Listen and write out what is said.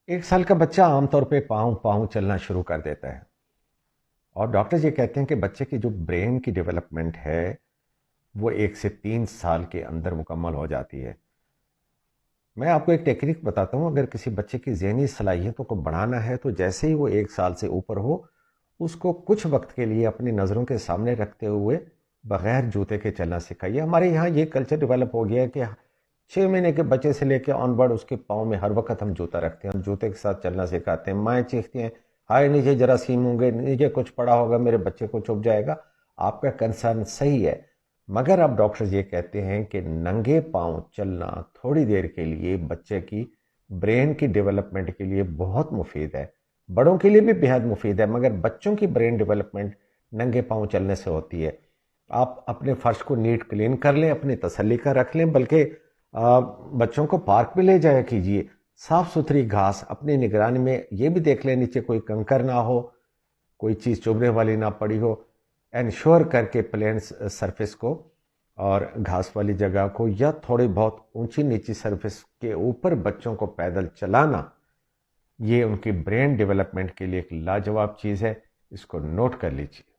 1 سال کا بچہ عام طور پہ پاؤں پاؤں چلنا شروع کر دیتا ہے، اور ڈاکٹرز یہ کہتے ہیں کہ بچے کی جو برین کی ڈیولپمنٹ ہے وہ 1 سے 3 سال کے اندر مکمل ہو جاتی ہے۔ میں آپ کو ایک ٹیکنیک بتاتا ہوں، اگر کسی بچے کی ذہنی صلاحیتوں کو بڑھانا ہے تو جیسے ہی وہ 1 سال سے اوپر ہو، اس کو کچھ وقت کے لیے اپنی نظروں کے سامنے رکھتے ہوئے بغیر جوتے کے چلنا سکھائیے۔ ہمارے یہاں یہ کلچر ڈیولپ ہو گیا ہے کہ 6 مہینے کے بچے سے لے کے آن ورڈ اس کے پاؤں میں ہر وقت ہم جوتا رکھتے ہیں، ہم جوتے کے ساتھ چلنا سکھاتے ہیں۔ مائیں چیختی ہیں، ہائے نیچے جراثیم ہوں گے، نیچے کچھ پڑا ہوگا، میرے بچے کو چبھ جائے گا۔ آپ کا کنسرن صحیح ہے، مگر اب ڈاکٹرز یہ کہتے ہیں کہ ننگے پاؤں چلنا تھوڑی دیر کے لیے بچے کی برین کی ڈیولپمنٹ کے لیے بہت مفید ہے، بڑوں کے لیے بھی بہت مفید ہے، مگر بچوں کی برین ڈیولپمنٹ ننگے پاؤں چلنے سے ہوتی ہے۔ آپ اپنے فرش کو نیٹ کلین کر لیں، اپنی تسلی کا رکھ لیں، بلکہ بچوں کو پارک بھی لے جایا کیجیے۔ صاف ستھری گھاس اپنی نگرانی میں یہ بھی دیکھ لیں نیچے کوئی کنکر نہ ہو، کوئی چیز چبھنے والی نہ پڑی ہو۔ انشور کر کے پلین سرفیس کو اور گھاس والی جگہ کو یا تھوڑی بہت اونچی نیچی سرفیس کے اوپر بچوں کو پیدل چلانا، یہ ان کی برین ڈیولپمنٹ کے لیے ایک لاجواب چیز ہے، اس کو نوٹ کر لیجیے۔